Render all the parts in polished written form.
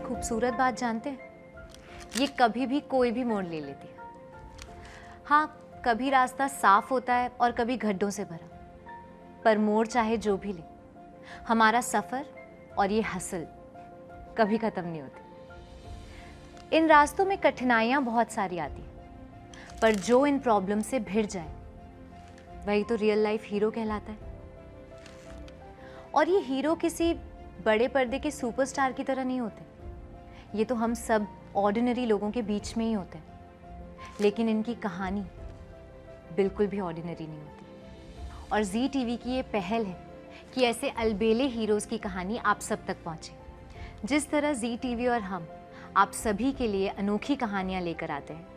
खूबसूरत बात जानते हैं, ये कभी भी कोई भी मोड़ ले लेती है। हाँ, कभी रास्ता साफ होता है और कभी गड्ढों से भरा, पर मोड़ चाहे जो भी ले, हमारा सफ़र और ये हसल कभी ख़त्म नहीं होती। इन रास्तों में कठिनाइयाँ बहुत सारी आती हैं, पर जो इन प्रॉब्लम से भिड़ जाए वही तो रियल लाइफ हीरो कहलाता है। और ये हीरो किसी बड़े पर्दे के सुपरस्टार की तरह नहीं होते, ये तो हम सब ऑर्डिनरी लोगों के बीच में ही होते हैं। लेकिन इनकी कहानी बिल्कुल भी ऑर्डिनरी नहीं होती। और जी टीवी की ये पहल है कि ऐसे अलबेले हीरोज़ की कहानी आप सब तक पहुँचे। जिस तरह जी टीवी और हम आप सभी के लिए अनोखी कहानियाँ लेकर आते हैं,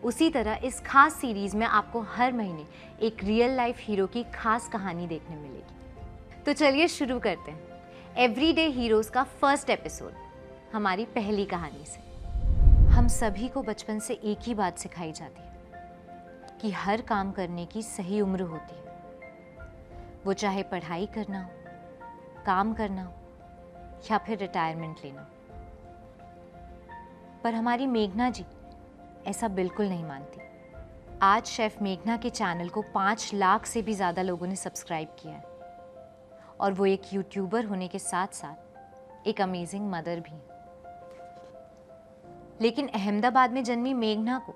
उसी तरह इस खास सीरीज़ में आपको हर महीने एक रियल लाइफ हीरो की खास कहानी देखने मिलेगी। तो चलिए शुरू करते हैं एवरीडे हीरोज़ का फर्स्ट एपिसोड, हमारी पहली कहानी से। हम सभी को बचपन से एक ही बात सिखाई जाती है कि हर काम करने की सही उम्र होती है, वो चाहे पढ़ाई करना हो, काम करना हो या फिर रिटायरमेंट लेना हो। पर हमारी मेघना जी ऐसा बिल्कुल नहीं मानती। आज शेफ़ मेघना के चैनल को 5 लाख से भी ज़्यादा लोगों ने सब्सक्राइब किया है और वो एक यूट्यूबर होने के साथ साथ एक अमेजिंग मदर भी है। लेकिन अहमदाबाद में जन्मी मेघना को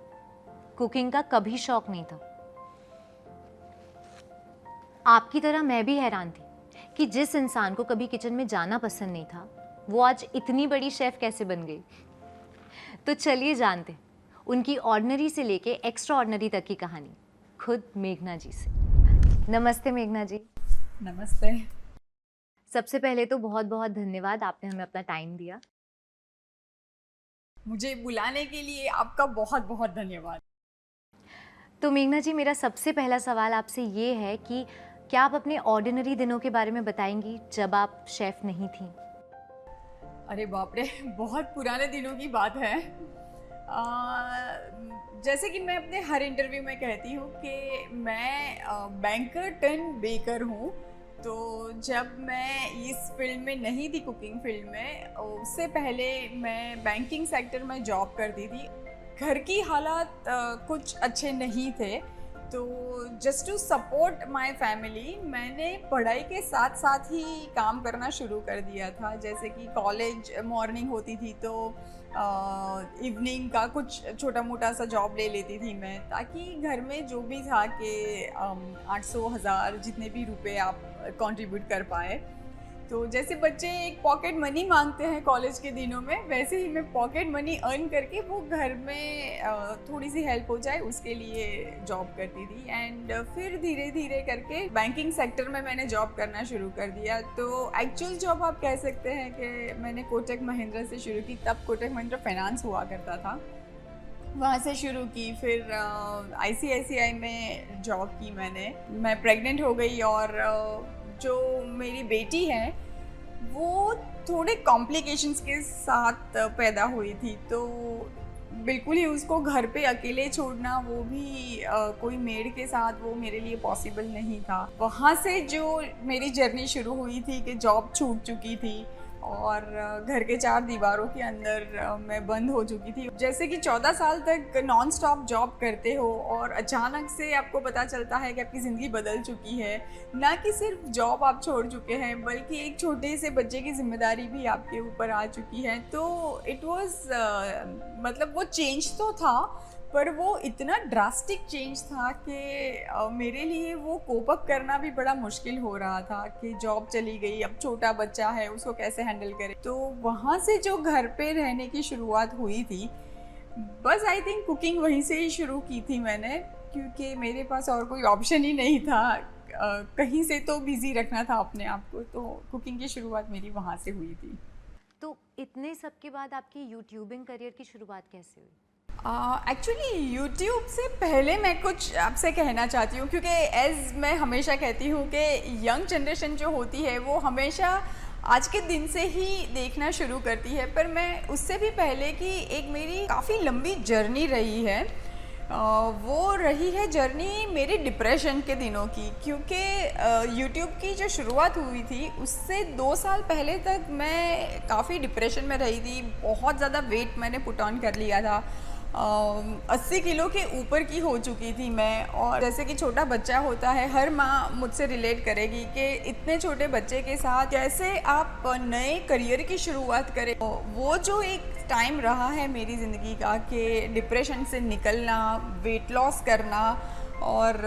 कुकिंग का कभी शौक नहीं था। आपकी तरह मैं भी हैरान थी कि जिस इंसान को कभी किचन में जाना पसंद नहीं था, वो आज इतनी बड़ी शेफ कैसे बन गई। तो चलिए जानते हैं उनकी ऑर्डिनरी से लेके एक्स्ट्रा ऑर्डिनरी तक की कहानी खुद मेघना जी से। नमस्ते मेघना जी। नमस्ते। सबसे पहले तो बहुत बहुत धन्यवाद, आपने हमें अपना टाइम दिया। मुझे बुलाने के लिए आपका बहुत बहुत धन्यवाद। तो मेघना जी, मेरा सबसे पहला सवाल आपसे ये है कि क्या आप अपने ऑर्डिनरी दिनों के बारे में बताएंगी जब आप शेफ नहीं थी? अरे बाप रे, बहुत पुराने दिनों की बात है। जैसे कि मैं अपने हर इंटरव्यू में कहती हूँ कि मैं बैंकर टर्न बेकर हूँ। तो जब मैं इस फील्ड में नहीं थी, कुकिंग फील्ड में, उससे पहले मैं बैंकिंग सेक्टर में जॉब करती थी। घर की हालात कुछ अच्छे नहीं थे, तो just to support my family मैंने पढ़ाई के साथ साथ ही काम करना शुरू कर दिया था। जैसे कि कॉलेज मॉर्निंग होती थी तो इवनिंग का कुछ छोटा मोटा सा जॉब ले लेती थी मैं, ताकि घर में जो भी था कि 800-1000 जितने भी रुपए आप कंट्रीब्यूट कर पाए। तो जैसे बच्चे एक पॉकेट मनी मांगते हैं कॉलेज के दिनों में, वैसे ही मैं पॉकेट मनी अर्न करके वो घर में थोड़ी सी हेल्प हो जाए उसके लिए जॉब करती थी। एंड फिर धीरे धीरे करके बैंकिंग सेक्टर में मैंने जॉब करना शुरू कर दिया। तो एक्चुअल जॉब आप कह सकते हैं कि मैंने कोटक महिंद्रा से शुरू की। तब कोटक महिंद्रा फाइनेंस हुआ करता था, वहाँ से शुरू की। फिर ICICI में जॉब की मैंने। मैं प्रेग्नेंट हो गई और जो मेरी बेटी है वो थोड़े कॉम्प्लिकेशंस के साथ पैदा हुई थी, तो बिल्कुल ही उसको घर पे अकेले छोड़ना, वो भी कोई मेड के साथ, वो मेरे लिए पॉसिबल नहीं था। वहाँ से जो मेरी जर्नी शुरू हुई थी कि जॉब छूट चुकी थी और घर के 4 दीवारों के अंदर मैं बंद हो चुकी थी। जैसे कि 14 साल तक नॉन स्टॉप जॉब करते हो और अचानक से आपको पता चलता है कि आपकी ज़िंदगी बदल चुकी है। ना कि सिर्फ जॉब आप छोड़ चुके हैं, बल्कि एक छोटे से बच्चे की जिम्मेदारी भी आपके ऊपर आ चुकी है। तो इट वाज मतलब वो चेंज तो था, पर वो इतना ड्रास्टिक चेंज था कि मेरे लिए वो कोप अप करना भी बड़ा मुश्किल हो रहा था कि जॉब चली गई, अब छोटा बच्चा है, उसको कैसे हैंडल करें। तो वहाँ से जो घर पे रहने की शुरुआत हुई थी, बस आई थिंक कुकिंग वहीं से ही शुरू की थी मैंने, क्योंकि मेरे पास और कोई ऑप्शन ही नहीं था। कहीं से तो बिज़ी रखना था अपने आप को, तो कुकिंग की शुरुआत मेरी वहाँ से हुई थी। तो इतने सब के बाद आपकी यूट्यूबिंग करियर की शुरुआत कैसे हुई? एक्चुअली यूट्यूब से पहले मैं कुछ आपसे कहना चाहती हूँ, क्योंकि एज़ मैं हमेशा कहती हूँ कि यंग जनरेशन जो होती है वो हमेशा आज के दिन से ही देखना शुरू करती है, पर मैं उससे भी पहले की एक मेरी काफ़ी लंबी जर्नी रही है। वो रही है जर्नी मेरी डिप्रेशन के दिनों की, क्योंकि यूट्यूब की जो शुरुआत हुई थी उससे 2 साल पहले तक मैं काफ़ी डिप्रेशन में रही थी। बहुत ज़्यादा वेट मैंने पुट ऑन कर लिया था, 80 किलो के ऊपर की हो चुकी थी मैं। और जैसे कि छोटा बच्चा होता है, हर माँ मुझसे रिलेट करेगी कि इतने छोटे बच्चे के साथ कैसे आप नए करियर की शुरुआत करें। वो जो एक टाइम रहा है मेरी ज़िंदगी का कि डिप्रेशन से निकलना, वेट लॉस करना और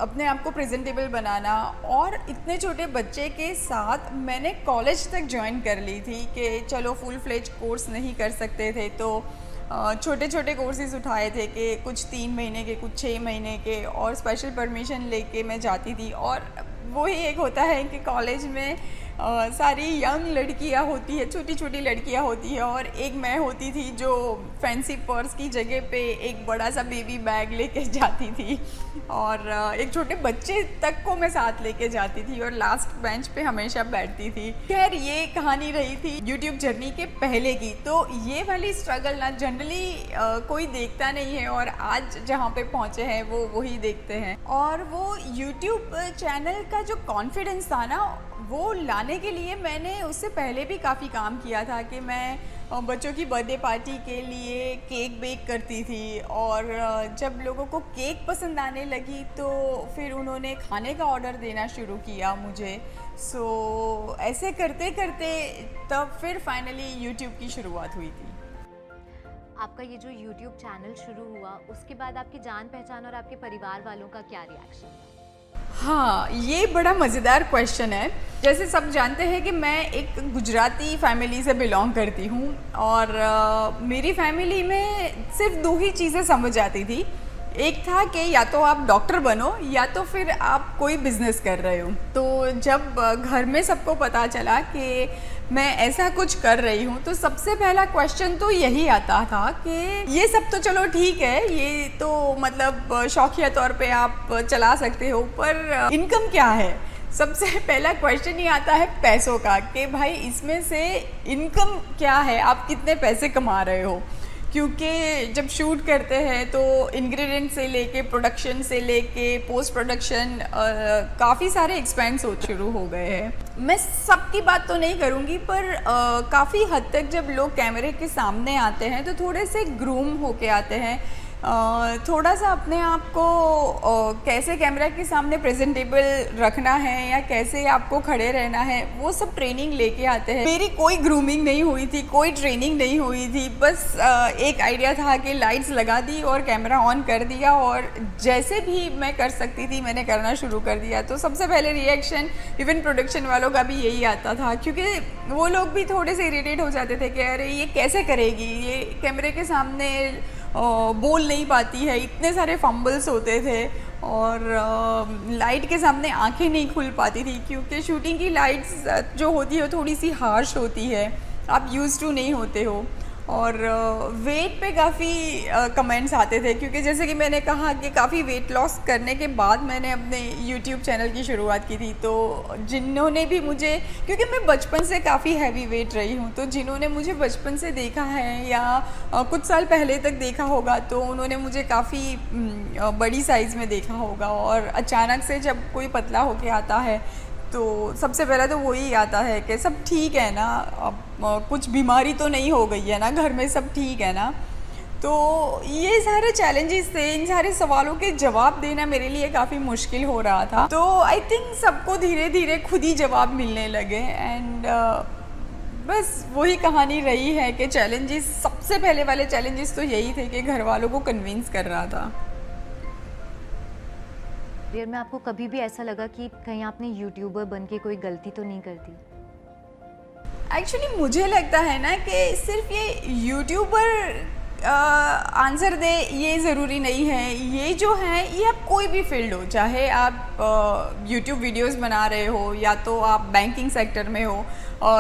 अपने आप को प्रेजेंटेबल बनाना। और इतने छोटे बच्चे के साथ मैंने कॉलेज तक ज्वाइन कर ली थी कि चलो फुल फ्लेज कोर्स नहीं कर सकते थे तो छोटे छोटे कोर्सेज उठाए थे कि कुछ 3 महीने के, कुछ 6 महीने के, और स्पेशल परमिशन लेके मैं जाती थी। और वही एक होता है कि कॉलेज में सारी यंग लड़कियां होती है, छोटी छोटी लड़कियां होती है, और एक मैं होती थी जो फैंसी पर्स की जगह पे एक बड़ा सा बेबी बैग लेके जाती थी, और एक छोटे बच्चे तक को मैं साथ लेके जाती थी और लास्ट बेंच पे हमेशा बैठती थी। खैर ये कहानी रही थी यूट्यूब जर्नी के पहले की। तो ये वाली स्ट्रगल ना जनरली कोई देखता नहीं है, और आज जहाँ पे पहुँचे हैं वो वही देखते हैं। और वो यूट्यूब चैनल का जो कॉन्फिडेंस था ना, वो लाने के लिए मैंने उससे पहले भी काफ़ी काम किया था कि मैं बच्चों की बर्थडे पार्टी के लिए केक बेक करती थी, और जब लोगों को केक पसंद आने लगी तो फिर उन्होंने खाने का ऑर्डर देना शुरू किया मुझे। सो ऐसे करते करते तब फिर फाइनली यूट्यूब की शुरुआत हुई थी। आपका ये जो YouTube चैनल शुरू हुआ, उसके बाद आपकी जान पहचान और आपके परिवार वालों का क्या रिएक्शन था? हाँ, ये बड़ा मज़ेदार क्वेश्चन है। जैसे सब जानते हैं कि मैं एक गुजराती फैमिली से बिलोंग करती हूँ, और मेरी फैमिली में सिर्फ 2 ही चीज़ें समझ आती थी। एक था कि या तो आप डॉक्टर बनो या तो फिर आप कोई बिज़नेस कर रहे हो। तो जब घर में सबको पता चला कि मैं ऐसा कुछ कर रही हूँ तो सबसे पहला क्वेश्चन तो यही आता था कि ये सब तो चलो ठीक है, ये तो मतलब शौकिया तौर पे आप चला सकते हो, पर इनकम क्या है? सबसे पहला क्वेश्चन ही आता है पैसों का कि भाई इसमें से इनकम क्या है, आप कितने पैसे कमा रहे हो। क्योंकि जब शूट करते हैं तो इंग्रेडिएंट से लेके, प्रोडक्शन से लेके, पोस्ट प्रोडक्शन काफ़ी सारे एक्सपेंस हो शुरू हो गए हैं। मैं सबकी बात तो नहीं करूँगी, पर काफ़ी हद तक जब लोग कैमरे के सामने आते हैं तो थोड़े से ग्रूम होके आते हैं। थोड़ा सा अपने आप को कैसे कैमरा के सामने प्रेजेंटेबल रखना है या कैसे आपको खड़े रहना है, वो सब ट्रेनिंग लेके आते हैं। मेरी कोई ग्रूमिंग नहीं हुई थी, कोई ट्रेनिंग नहीं हुई थी, बस एक आइडिया था कि लाइट्स लगा दी और कैमरा ऑन कर दिया, और जैसे भी मैं कर सकती थी मैंने करना शुरू कर दिया। तो सबसे पहले रिएक्शन इवन प्रोडक्शन वालों का भी यही आता था, क्योंकि वो लोग भी थोड़े से इरिटेट हो जाते थे कि अरे ये कैसे करेगी, ये कैमरे के सामने बोल नहीं पाती है, इतने सारे फंबल्स होते थे, और लाइट के सामने आंखें नहीं खुल पाती थी, क्योंकि शूटिंग की लाइट्स जो होती है थोड़ी सी हार्श होती है, आप यूज़ टू नहीं होते हो। और वेट पे काफ़ी कमेंट्स आते थे, क्योंकि जैसे कि मैंने कहा कि काफ़ी वेट लॉस करने के बाद मैंने अपने यूट्यूब चैनल की शुरुआत की थी। तो जिन्होंने भी मुझे, क्योंकि मैं बचपन से काफ़ी हैवी वेट रही हूँ, तो जिन्होंने मुझे बचपन से देखा है या कुछ साल पहले तक देखा होगा तो उन्होंने मुझे काफ़ी बड़ी साइज़ में देखा होगा। और अचानक से जब कोई पतला होके आता है तो सबसे पहला तो वही आता है कि सब ठीक है ना, अब कुछ बीमारी तो नहीं हो गई है ना, घर में सब ठीक है ना। तो ये सारे चैलेंजेस थे, इन सारे सवालों के जवाब देना मेरे लिए काफ़ी मुश्किल हो रहा था। तो आई थिंक सबको धीरे धीरे खुद ही जवाब मिलने लगे, एंड बस वही कहानी रही है कि चैलेंजेस, सबसे पहले वाले चैलेंजेस तो यही थे कि घर वालों को कन्विंस कर रहा था। करियर में आपको कभी भी ऐसा लगा कि कहीं आपने यूट्यूबर बन के कोई गलती तो नहीं कर दी? एक्चुअली मुझे लगता है ना कि सिर्फ ये यूट्यूबर आंसर दे ये ज़रूरी नहीं है। ये जो है ये आप कोई भी फील्ड हो, चाहे आप यूट्यूब वीडियोस बना रहे हो या तो आप बैंकिंग सेक्टर में हो,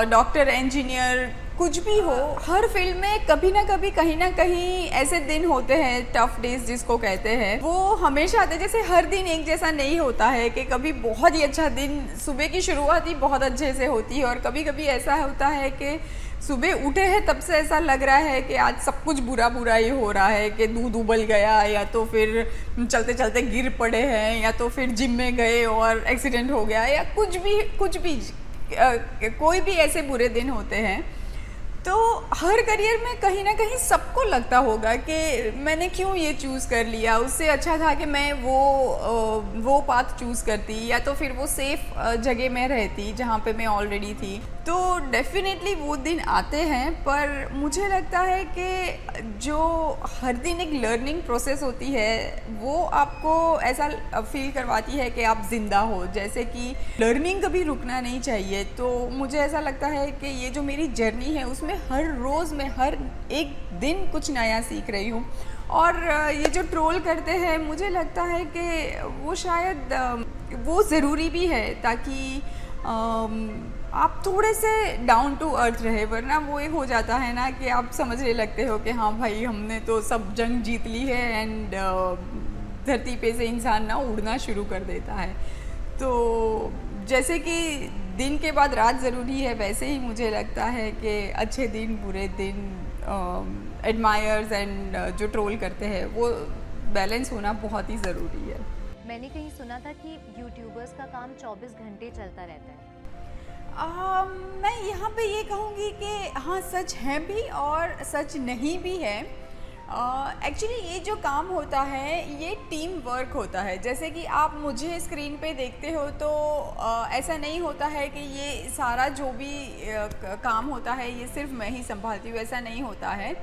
डॉक्टर, इंजीनियर, कुछ भी हो, हर फिल्म में कभी ना कभी कहीं ना कहीं ऐसे दिन होते हैं, टफ डेज जिसको कहते हैं, वो हमेशा आते हैं। जैसे हर दिन एक जैसा नहीं होता है कि कभी बहुत ही अच्छा दिन, सुबह की शुरुआत ही बहुत अच्छे से होती है और कभी कभी ऐसा होता है कि सुबह उठे हैं तब से ऐसा लग रहा है कि आज सब कुछ बुरा बुरा ही हो रहा है, कि दूध उबल गया, या तो फिर चलते चलते गिर पड़े हैं, या तो फिर जिम में गए और एक्सीडेंट हो गया, या कुछ भी कोई भी ऐसे बुरे दिन होते हैं। तो हर करियर में कहीं ना कहीं सबको लगता होगा कि मैंने क्यों ये चूज़ कर लिया, उससे अच्छा था कि मैं वो पाथ चूज़ करती, या तो फिर वो सेफ जगह में रहती जहाँ पे मैं ऑलरेडी थी। तो डेफिनेटली वो दिन आते हैं, पर मुझे लगता है कि जो हर दिन एक लर्निंग प्रोसेस होती है वो आपको ऐसा फील करवाती है कि आप ज़िंदा हो, जैसे कि लर्निंग कभी रुकना नहीं चाहिए। तो मुझे ऐसा लगता है कि ये जो मेरी जर्नी है उसमें हर रोज़ मैं हर एक दिन कुछ नया सीख रही हूँ। और ये जो ट्रोल करते हैं, मुझे लगता है कि वो शायद वो ज़रूरी भी है, ताकि आप थोड़े से डाउन टू अर्थ रहे, वरना वो एक हो जाता है ना कि आप समझने लगते हो कि हाँ भाई हमने तो सब जंग जीत ली है, एंड धरती पे से इंसान ना उड़ना शुरू कर देता है। तो जैसे कि दिन के बाद रात ज़रूरी है, वैसे ही मुझे लगता है कि अच्छे दिन बुरे दिन, एडमायर्स एंड जो ट्रोल करते हैं, वो बैलेंस होना बहुत ही ज़रूरी है। मैंने कहीं सुना था कि यूट्यूबर्स का काम 24 घंटे चलता रहता है। मैं यहाँ पे ये कहूँगी कि हाँ, सच है भी और सच नहीं भी है। एक्चुअली ये जो काम होता है ये टीम वर्क होता है। जैसे कि आप मुझे स्क्रीन पे देखते हो तो ऐसा नहीं होता है कि ये सारा जो भी काम होता है ये सिर्फ मैं ही संभालती हूँ, ऐसा नहीं होता है।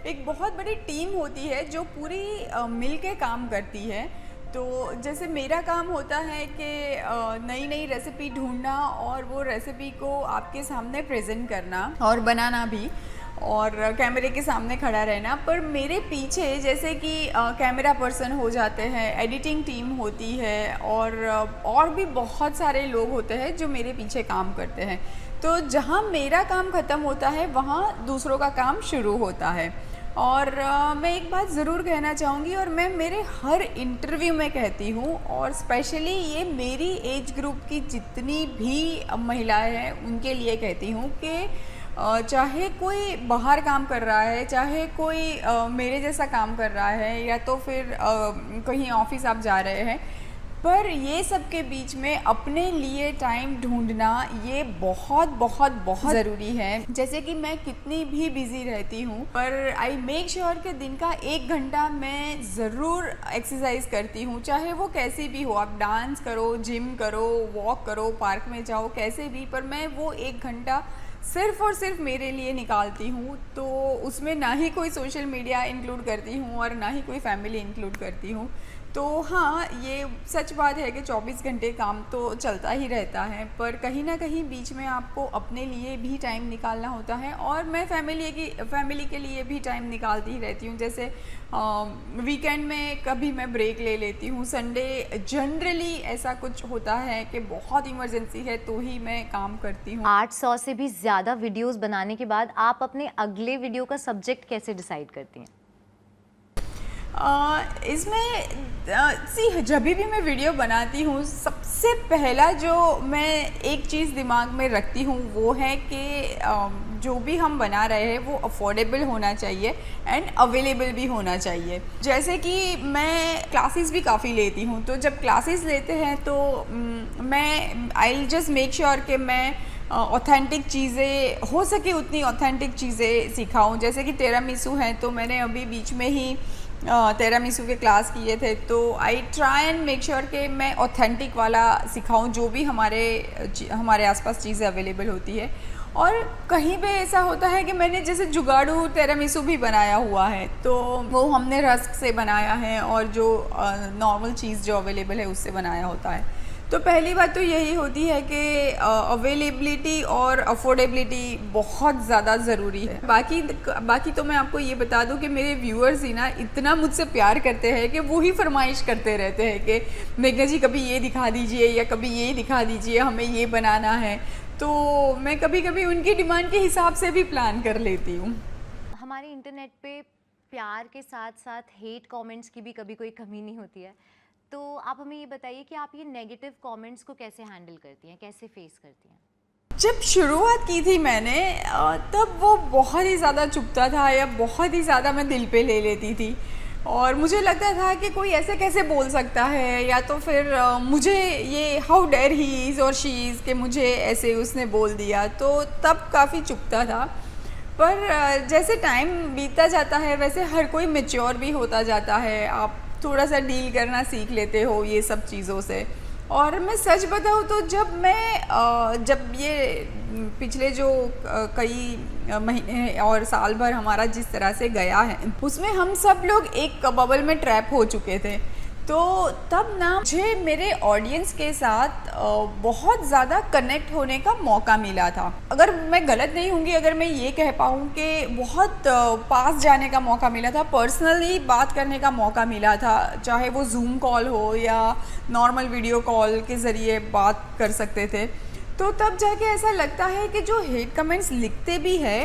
एक बहुत बड़ी टीम होती है जो पूरी मिल के काम करती है। तो जैसे मेरा काम होता है कि नई नई रेसिपी ढूंढना और वो रेसिपी को आपके सामने प्रेजेंट करना और बनाना भी, और कैमरे के सामने खड़ा रहना। पर मेरे पीछे जैसे कि कैमरा पर्सन हो जाते हैं, एडिटिंग टीम होती है, और भी बहुत सारे लोग होते हैं जो मेरे पीछे काम करते हैं। तो जहाँ मेरा काम ख़त्म होता है वहाँ दूसरों का काम शुरू होता है। और मैं एक बात ज़रूर कहना चाहूँगी, और मैं मेरे हर इंटरव्यू में कहती हूँ, और स्पेशली ये मेरी एज ग्रुप की जितनी भी महिलाएं हैं उनके लिए कहती हूँ कि चाहे कोई बाहर काम कर रहा है, चाहे कोई मेरे जैसा काम कर रहा है, या तो फिर कहीं ऑफिस आप जा रहे हैं, पर ये सब के बीच में अपने लिए टाइम ढूंढना ये बहुत बहुत बहुत ज़रूरी है। जैसे कि मैं कितनी भी बिज़ी रहती हूँ, पर आई मेक श्योर कि दिन का 1 घंटा मैं ज़रूर एक्सरसाइज करती हूँ, चाहे वो कैसी भी हो। आप डांस करो, जिम करो, वॉक करो, पार्क में जाओ, कैसे भी, पर मैं वो 1 घंटा सिर्फ़ और सिर्फ मेरे लिए निकालती हूँ। तो उसमें ना ही कोई सोशल मीडिया इंक्लूड करती हूँ और ना ही कोई फैमिली इंक्लूड करती हूँ। तो हाँ, ये सच बात है कि 24 घंटे काम तो चलता ही रहता है, पर कहीं ना कहीं बीच में आपको अपने लिए भी टाइम निकालना होता है। और मैं फैमिली के लिए भी टाइम निकालती ही रहती हूँ। जैसे वीकेंड में कभी मैं ब्रेक ले लेती हूँ, संडे जनरली ऐसा कुछ होता है कि बहुत इमरजेंसी है तो ही मैं काम करती हूँ। 800 से भी ज़्यादा वीडियोस बनाने के बाद आप अपने अगले वीडियो का सब्जेक्ट कैसे डिसाइड करती हैं? इसमें जब भी मैं वीडियो बनाती हूँ, सबसे पहला जो मैं एक चीज़ दिमाग में रखती हूँ वो है कि जो भी हम बना रहे हैं वो अफोर्डेबल होना चाहिए एंड अवेलेबल भी होना चाहिए। जैसे कि मैं क्लासेस भी काफ़ी लेती हूँ, तो जब क्लासेस लेते हैं तो मैं आई जस्ट मेक श्योर कि मैं ऑथेंटिक चीज़ें हो सके उतनी ऑथेंटिक चीज़ें सिखाऊं। जैसे कि टेरामिसू है, तो मैंने अभी बीच में ही टेरामिसू के क्लास किए थे, तो I try and make sure कि मैं ऑथेंटिक वाला सिखाऊं, जो भी हमारे आसपास चीज़ें अवेलेबल होती है। और कहीं पे ऐसा होता है कि मैंने जैसे जुगाड़ू टेरामिसू भी बनाया हुआ है, तो वो हमने रस्क से बनाया है और जो नॉर्मल चीज़ जो अवेलेबल है उससे बनाया होता है। तो पहली बात तो यही होती है कि अवेलेबिलिटी और अफोर्डेबिलिटी बहुत ज़्यादा ज़रूरी है। बाकी तो मैं आपको ये बता दूं कि मेरे व्यूअर्स ही ना इतना मुझसे प्यार करते हैं कि वो ही फरमाइश करते रहते हैं कि मेघना जी कभी ये दिखा दीजिए या कभी ये दिखा दीजिए, हमें ये बनाना है। तो मैं कभी कभी उनकी डिमांड के हिसाब से भी प्लान कर लेती हूँ। हमारे इंटरनेट पे प्यार के साथ साथ हेट कमेंट्स की भी कभी कोई कमी नहीं होती है, तो आप हमें ये बताइए कि आप ये नेगेटिव कमेंट्स को कैसे हैंडल करती हैं, कैसे फेस करती हैं? जब शुरुआत की थी मैंने तब वो बहुत ही ज़्यादा चुभता था या बहुत ही ज़्यादा मैं दिल पे ले लेती थी और मुझे लगता था कि कोई ऐसे कैसे बोल सकता है, या तो फिर मुझे ये हाउ डेयर ही इज़ और शी इज़ कि मुझे ऐसे उसने बोल दिया, तो तब काफ़ी चुभता था। पर जैसे टाइम बीतता जाता है वैसे हर कोई मैच्योर भी होता जाता है, आप थोड़ा सा डील करना सीख लेते हो ये सब चीज़ों से। और मैं सच बताऊँ तो जब ये पिछले जो कई महीने और साल भर हमारा जिस तरह से गया है उसमें हम सब लोग एक बबल में ट्रैप हो चुके थे, तो तब ना मुझे मेरे ऑडियंस के साथ बहुत ज़्यादा कनेक्ट होने का मौका मिला था। अगर मैं गलत नहीं होंगी अगर मैं ये कह पाऊँ कि बहुत पास जाने का मौका मिला था, पर्सनली बात करने का मौका मिला था, चाहे वो जूम कॉल हो या नॉर्मल वीडियो कॉल के ज़रिए बात कर सकते थे। तो तब जाके ऐसा लगता है कि जो हेट कमेंट्स लिखते भी है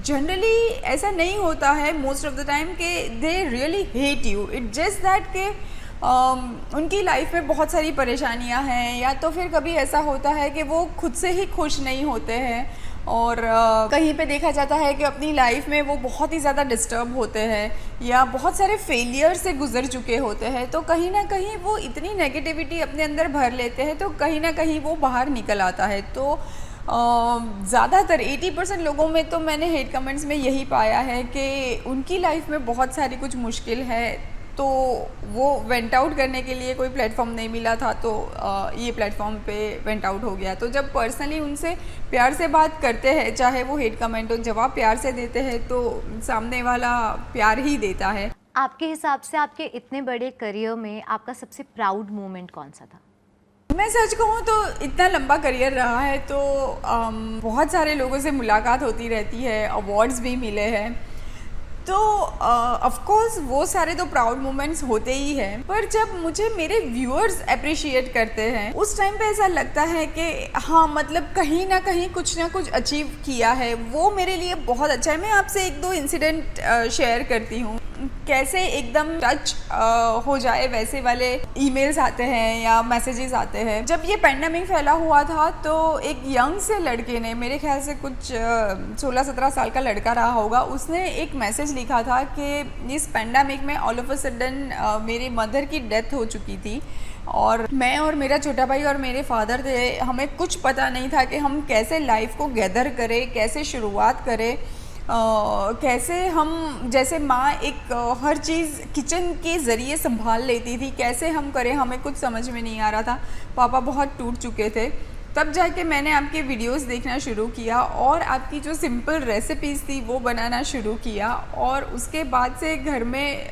जनरली ऐसा नहीं होता है मोस्ट ऑफ द टाइम कि they really hate you, it just that के उनकी लाइफ में बहुत सारी परेशानियां हैं, या तो फिर कभी ऐसा होता है कि वो खुद से ही खुश नहीं होते हैं और कहीं पे देखा जाता है कि अपनी लाइफ में वो बहुत ही ज़्यादा डिस्टर्ब होते हैं या बहुत सारे फेलियर से गुजर चुके होते हैं, तो कहीं ना कहीं वो इतनी नेगेटिविटी अपने अंदर भर लेते हैं तो कहीं ना कहीं वो बाहर निकल आता है। तो ज़्यादातर 80% लोगों में तो मैंने हेट कमेंट्स में यही पाया है कि उनकी लाइफ में बहुत सारी कुछ मुश्किल है, तो वो वेंट आउट करने के लिए कोई प्लेटफॉर्म नहीं मिला था, तो ये प्लेटफॉर्म पे वेंट आउट हो गया। तो जब पर्सनली उनसे प्यार से बात करते हैं, चाहे वो हेट कमेंट हो, जवाब प्यार से देते हैं तो सामने वाला प्यार ही देता है। आपके हिसाब से आपके इतने बड़े करियर में आपका सबसे प्राउड मोमेंट कौन सा था? मैं सच कहूँ तो इतना लंबा करियर रहा है तो बहुत सारे लोगों से मुलाकात होती रहती है, अवार्ड्स भी मिले हैं, तो ऑफ कोर्स वो सारे तो प्राउड मोमेंट्स होते ही हैं, पर जब मुझे मेरे व्यूअर्स अप्रिशिएट करते हैं उस टाइम पे ऐसा लगता है कि हाँ मतलब कहीं ना कहीं कुछ ना कुछ अचीव किया है, वो मेरे लिए बहुत अच्छा है। मैं आपसे एक दो इंसिडेंट शेयर करती हूँ, कैसे एकदम टच हो जाए वैसे वाले ईमेल्स आते हैं या मैसेजेस आते हैं। जब ये पेंडेमिक फैला हुआ था तो एक यंग से लड़के ने, मेरे ख्याल से कुछ 16-17 साल का लड़का रहा होगा, उसने एक मैसेज लिखा था कि इस पेंडेमिक में ऑल ऑफ अ सडन मेरी मदर की डेथ हो चुकी थी और मैं और मेरा छोटा भाई और मेरे फादर थे, हमें कुछ पता नहीं था कि हम कैसे लाइफ को गैदर करें, कैसे शुरुआत करें, कैसे हम जैसे माँ एक हर चीज़ किचन के ज़रिए संभाल लेती थी, कैसे हम करें, हमें कुछ समझ में नहीं आ रहा था। पापा बहुत टूट चुके थे। तब जाके मैंने आपके वीडियोस देखना शुरू किया और आपकी जो सिंपल रेसिपीज़ थी वो बनाना शुरू किया, और उसके बाद से घर में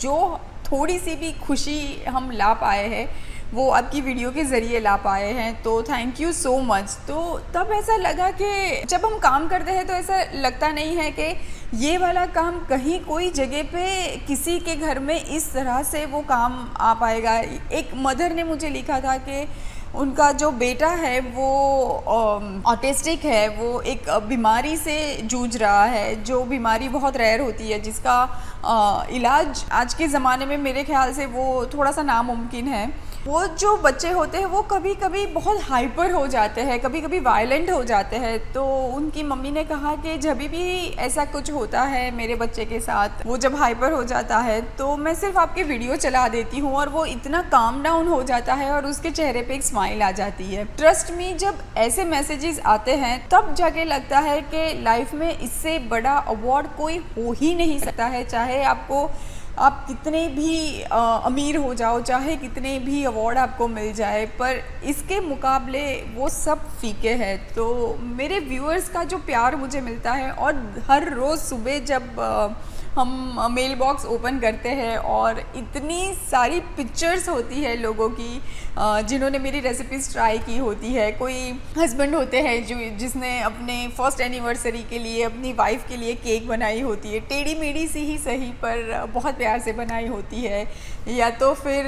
जो थोड़ी सी भी खुशी हम ला पाए हैं वो आपकी वीडियो के ज़रिए ला पाए हैं, तो थैंक यू सो मच। तो तब ऐसा लगा कि जब हम काम करते हैं तो ऐसा लगता नहीं है कि ये वाला काम कहीं कोई जगह पे किसी के घर में इस तरह से वो काम आ पाएगा। एक मदर ने मुझे लिखा था कि उनका जो बेटा है वो ऑटिस्टिक है, वो एक बीमारी से जूझ रहा है, जो बीमारी बहुत रेयर होती है, जिसका इलाज आज के ज़माने में मेरे ख्याल से वो थोड़ा सा नामुमकिन है। वो जो बच्चे होते हैं वो कभी कभी बहुत हाइपर हो जाते हैं, कभी कभी वायलेंट हो जाते हैं। तो उनकी मम्मी ने कहा कि जब भी ऐसा कुछ होता है मेरे बच्चे के साथ, वो जब हाइपर हो जाता है तो मैं सिर्फ आपके वीडियो चला देती हूँ और वो इतना काम डाउन हो जाता है और उसके चेहरे पे एक स्माइल आ जाती है। ट्रस्ट मी, जब ऐसे मैसेजेस आते हैं तब जाके लगता है कि लाइफ में इससे बड़ा अवार्ड कोई हो ही नहीं सकता है। चाहे आप कितने भी अमीर हो जाओ, चाहे कितने भी अवार्ड आपको मिल जाए, पर इसके मुकाबले वो सब फीके हैं। तो मेरे व्यूअर्स का जो प्यार मुझे मिलता है और हर रोज़ सुबह जब हम मेल बॉक्स ओपन करते हैं और इतनी सारी पिक्चर्स होती है लोगों की जिन्होंने मेरी रेसिपीज़ ट्राई की होती है। कोई हस्बैंड होते हैं जिसने अपने फर्स्ट एनिवर्सरी के लिए अपनी वाइफ के लिए केक बनाई होती है, टेढ़ी मेढ़ी सी ही सही पर बहुत प्यार से बनाई होती है। या तो फिर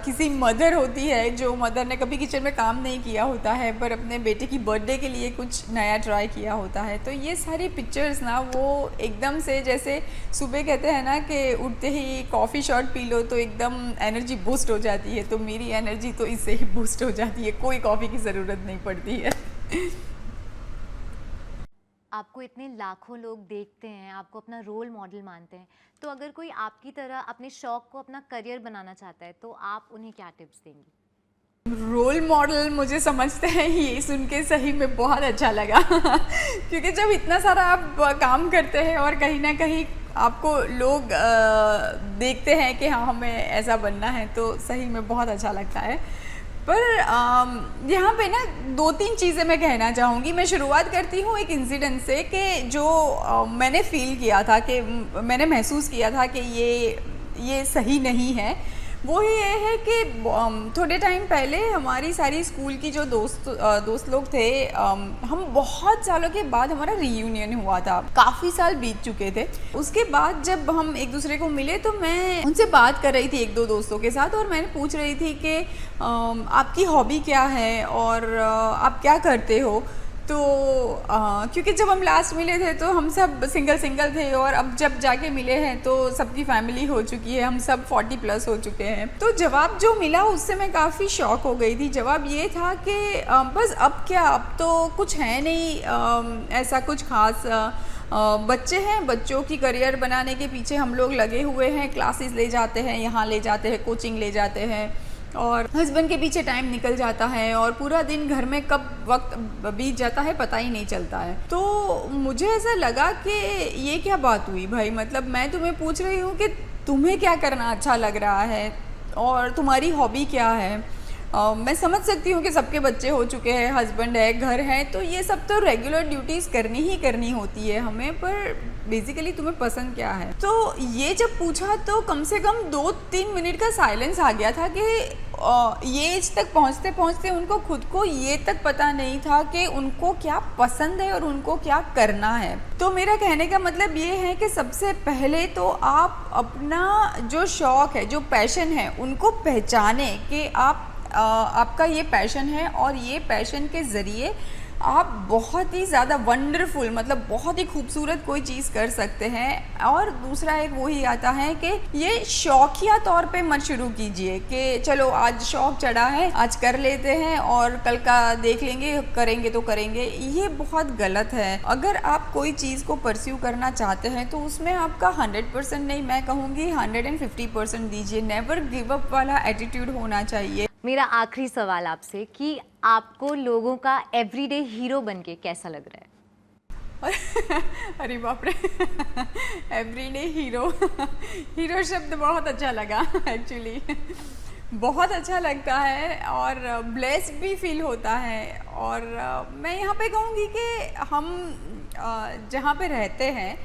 किसी मदर होती है जो मदर ने कभी किचन में काम नहीं किया होता है पर अपने बेटे की बर्थडे के लिए कुछ नया ट्राई किया होता है। तो ये सारी पिक्चर्स ना वो एकदम से, जैसे सुबह कहते हैं ना कि उठते ही कॉफ़ी शॉट पी लो तो एकदम एनर्जी बूस्ट हो जाती है, तो मेरी एनर्जी तो इससे ही बूस्ट हो जाती है, कोई कॉफ़ी की ज़रूरत नहीं पड़ती है। आपको इतने लाखों लोग देखते हैं, आपको अपना रोल मॉडल मानते हैं, तो अगर कोई आपकी तरह अपने शौक को अपना करियर बनाना चाहता है तो आप उन्हें क्या टिप्स देंगी? रोल मॉडल मुझे समझते हैं, ये सुन के सही में बहुत अच्छा लगा क्योंकि जब इतना सारा आप काम करते हैं और कहीं ना कहीं आपको लोग देखते हैं कि हाँ हमें ऐसा बनना है, तो सही में बहुत अच्छा लगता है। पर यहाँ पे ना 2-3 चीज़ें मैं कहना चाहूँगी। मैं शुरुआत करती हूँ एक इंसिडेंट से कि जो मैंने फ़ील किया था, कि मैंने महसूस किया था कि ये सही नहीं है। वो ही ये है कि थोड़े टाइम पहले हमारी सारी स्कूल की जो दोस्त लोग थे, हम बहुत सालों के बाद हमारा रीयूनियन हुआ था, काफ़ी साल बीत चुके थे। उसके बाद जब हम एक दूसरे को मिले तो मैं उनसे बात कर रही थी 1-2 दोस्तों के साथ, और मैंने पूछ रही थी कि आपकी हॉबी क्या है और आप क्या करते हो। तो क्योंकि जब हम लास्ट मिले थे तो हम सब सिंगल थे, और अब जब जाके मिले हैं तो सबकी फैमिली हो चुकी है, हम सब 40+ हो चुके हैं। तो जवाब जो मिला उससे मैं काफ़ी शॉक हो गई थी। जवाब ये था कि बस अब क्या, अब तो कुछ है नहीं ऐसा कुछ ख़ास। बच्चे हैं, बच्चों की करियर बनाने के पीछे हम लोग लगे हुए हैं, क्लासेस ले जाते हैं, यहाँ ले जाते हैं, कोचिंग ले जाते हैं, और हस्बैंड के पीछे टाइम निकल जाता है, और पूरा दिन घर में कब वक्त बीत जाता है पता ही नहीं चलता है। तो मुझे ऐसा लगा कि ये क्या बात हुई भाई, मतलब मैं तुम्हें पूछ रही हूँ कि तुम्हें क्या करना अच्छा लग रहा है और तुम्हारी हॉबी क्या है। मैं समझ सकती हूँ कि सबके बच्चे हो चुके हैं, हस्बैंड है, घर है, तो ये सब तो रेगुलर ड्यूटीज़ करनी ही करनी होती है हमें, पर बेसिकली तुम्हें पसंद क्या है। तो ये जब पूछा तो कम से कम 2-3 मिनट का साइलेंस आ गया था कि ये एज तक पहुँचते पहुँचते उनको खुद को ये तक पता नहीं था कि उनको क्या पसंद है और उनको क्या करना है। तो मेरा कहने का मतलब ये है कि सबसे पहले तो आप अपना जो शौक़ है, जो पैशन है, उनको पहचाने कि आपका ये पैशन है, और ये पैशन के ज़रिए आप बहुत ही ज़्यादा वंडरफुल, मतलब बहुत ही खूबसूरत कोई चीज़ कर सकते हैं। और दूसरा एक वही आता है कि ये शौकिया तौर पे मत शुरू कीजिए कि चलो आज शौक़ चढ़ा है, आज कर लेते हैं और कल का देख लेंगे, करेंगे तो करेंगे। ये बहुत गलत है। अगर आप कोई चीज़ को परस्यू करना चाहते हैं तो उसमें आपका 100% नहीं, मैं कहूँगी 150% दीजिए। नेवर गिव अप वाला एटीट्यूड होना चाहिए। मेरा आखिरी सवाल आपसे कि आपको लोगों का एवरीडे हीरो बनके कैसा लग रहा है? अरे बाप रे एवरीडे हीरो शब्द बहुत अच्छा लगा एक्चुअली। बहुत अच्छा लगता है और ब्लेस्ड भी फील होता है। और मैं यहाँ पे कहूँगी कि हम जहाँ पे रहते हैं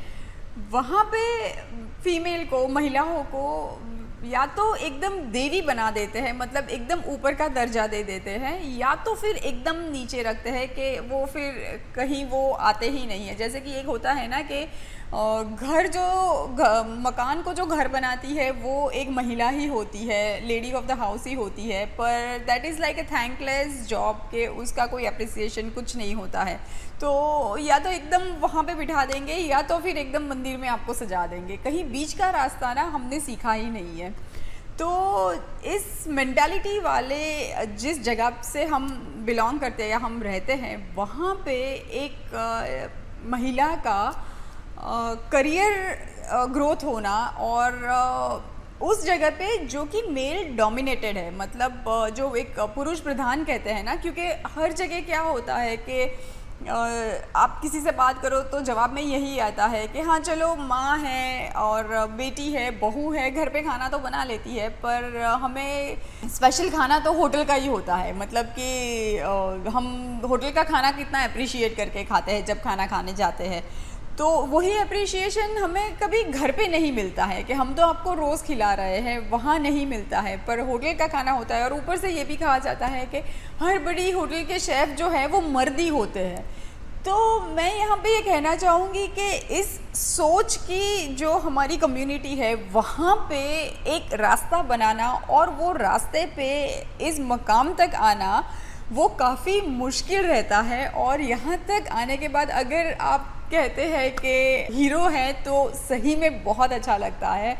वहाँ पे फीमेल को, महिलाओं को या तो एकदम देवी बना देते हैं, मतलब एकदम ऊपर का दर्जा दे देते हैं, या तो फिर एकदम नीचे रखते हैं कि वो फिर कहीं वो आते ही नहीं है। जैसे कि एक होता है ना कि मकान को जो घर बनाती है वो एक महिला ही होती है, लेडी ऑफ द हाउस ही होती है, पर that is like a thankless job के उसका कोई अप्रिसिएशन कुछ नहीं होता है। तो या तो एकदम वहाँ पे बिठा देंगे या तो फिर एकदम मंदिर में आपको सजा देंगे, कहीं बीच का रास्ता ना हमने सीखा ही नहीं है। तो इस मेंटालिटी वाले जिस जगह से हम बिलोंग करते हैं या हम रहते हैं, वहाँ पे एक महिला का करियर ग्रोथ होना, और उस जगह पे जो कि मेल डोमिनेटेड है, मतलब जो एक पुरुष प्रधान कहते हैं ना, क्योंकि हर जगह क्या होता है कि आप किसी से बात करो तो जवाब में यही आता है कि हाँ चलो माँ है और बेटी है, बहू है, घर पे खाना तो बना लेती है, पर हमें स्पेशल खाना तो होटल का ही होता है। मतलब कि हम होटल का खाना कितना अप्रिशिएट करके खाते हैं जब खाना खाने जाते हैं। तो तो वही अप्रिशिएशन हमें कभी घर पे नहीं मिलता है कि हम तो आपको रोज़ खिला रहे हैं, वहाँ नहीं मिलता है। पर होटल का खाना होता है और ऊपर से ये भी कहा जाता है कि हर बड़ी होटल के शेफ़ जो है वो मर्दी होते हैं। तो मैं यहाँ पे ये कहना चाहूँगी कि इस सोच की जो हमारी कम्युनिटी है वहाँ पे एक रास्ता बनाना और वो रास्ते पे इस मकाम तक आना वो काफ़ी मुश्किल रहता है। और यहाँ तक आने के बाद अगर आप कहते हैं कि हीरो हैं तो सही में बहुत अच्छा लगता है,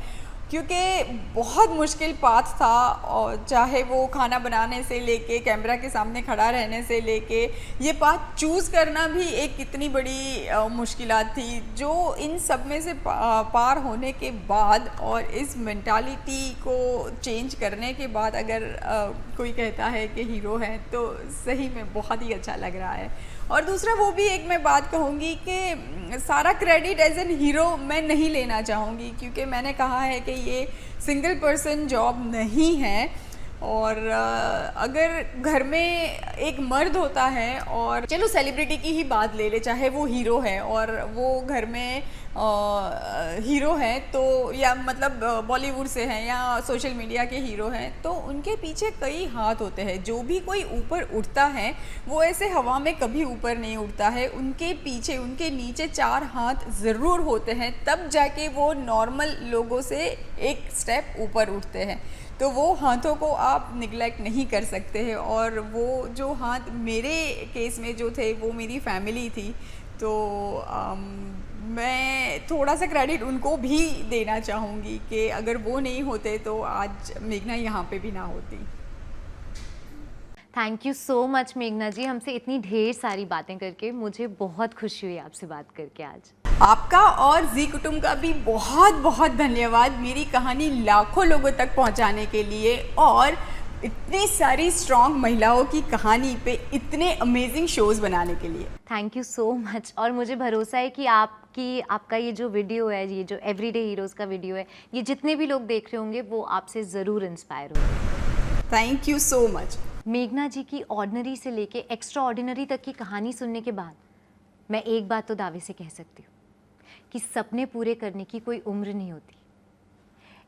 क्योंकि बहुत मुश्किल पाथ था। और चाहे वो खाना बनाने से लेके कैमरा के सामने खड़ा रहने से लेके ये पाथ चूज़ करना भी एक कितनी बड़ी मुश्किलात थी, जो इन सब में से पार होने के बाद और इस मेंटालिटी को चेंज करने के बाद अगर कोई कहता है कि हीरो है तो सही में बहुत ही अच्छा लग रहा है। और दूसरा वो भी एक मैं बात कहूँगी कि सारा क्रेडिट एज एन हीरो मैं नहीं लेना चाहूँगी, क्योंकि मैंने कहा है कि ये सिंगल पर्सन जॉब नहीं है। और अगर घर में एक मर्द होता है, और चलो सेलिब्रिटी की ही बात ले ले, चाहे वो हीरो है और वो घर में हीरो हैं तो, या मतलब बॉलीवुड से हैं या सोशल मीडिया के हीरो हैं, तो उनके पीछे कई हाथ होते हैं। जो भी कोई ऊपर उठता है वो ऐसे हवा में कभी ऊपर नहीं उठता है, उनके पीछे उनके नीचे 4 हाथ ज़रूर होते हैं, तब जाके वो नॉर्मल लोगों से एक स्टेप ऊपर उठते हैं। तो वो हाथों को आप निगलेक्ट नहीं कर सकते हैं। और वो जो हाथ मेरे केस में जो थे वो मेरी फैमिली थी, तो मैं थोड़ा सा क्रेडिट उनको भी देना चाहूँगी कि अगर वो नहीं होते तो आज मेघना यहाँ पे भी ना होती। थैंक यू सो मच मेघना जी, हमसे इतनी ढेर सारी बातें करके मुझे बहुत खुशी हुई आपसे बात करके आज। आपका और जी कुटुंब का भी बहुत बहुत धन्यवाद मेरी कहानी लाखों लोगों तक पहुंचाने के लिए, और इतनी सारी स्ट्रॉन्ग महिलाओं की कहानी पे इतने अमेजिंग शोज़ बनाने के लिए। Thank you so much. और मुझे भरोसा है कि आपका ये जो वीडियो है, ये जो एवरीडे हीरोज़ का वीडियो है, ये जितने भी लोग देख रहे होंगे वो आपसे ज़रूर इंस्पायर होंगे। Thank you so much. मेघना जी की ऑर्डिनरी से लेके एक्स्ट्रा ऑर्डिनरी तक की कहानी सुनने के बाद मैं एक बात तो दावे से कह सकती हूँ कि सपने पूरे करने की कोई उम्र नहीं होती।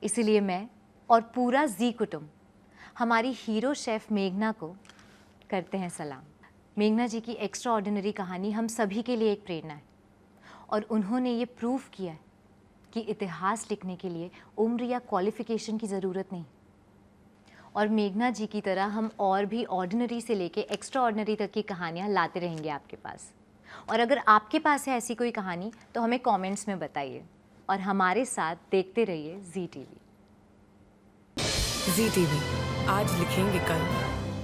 इसीलिए मैं और पूरा जी कुटुंब हमारी हीरो शेफ़ मेघना को करते हैं सलाम। मेघना जी की एक्स्ट्रा ऑर्डिनरी कहानी हम सभी के लिए एक प्रेरणा है, और उन्होंने ये प्रूव किया है कि इतिहास लिखने के लिए उम्र या क्वालिफ़िकेशन की ज़रूरत नहीं। और मेघना जी की तरह हम और भी ऑर्डिनरी से लेके एक्स्ट्रा ऑर्डिनरी तक की कहानियाँ लाते रहेंगे आपके पास। और अगर आपके पास है ऐसी कोई कहानी तो हमें कमेंट्स में बताइए, और हमारे साथ देखते रहिए जी टीवी। जी टीवी, आज लिखेंगे कल।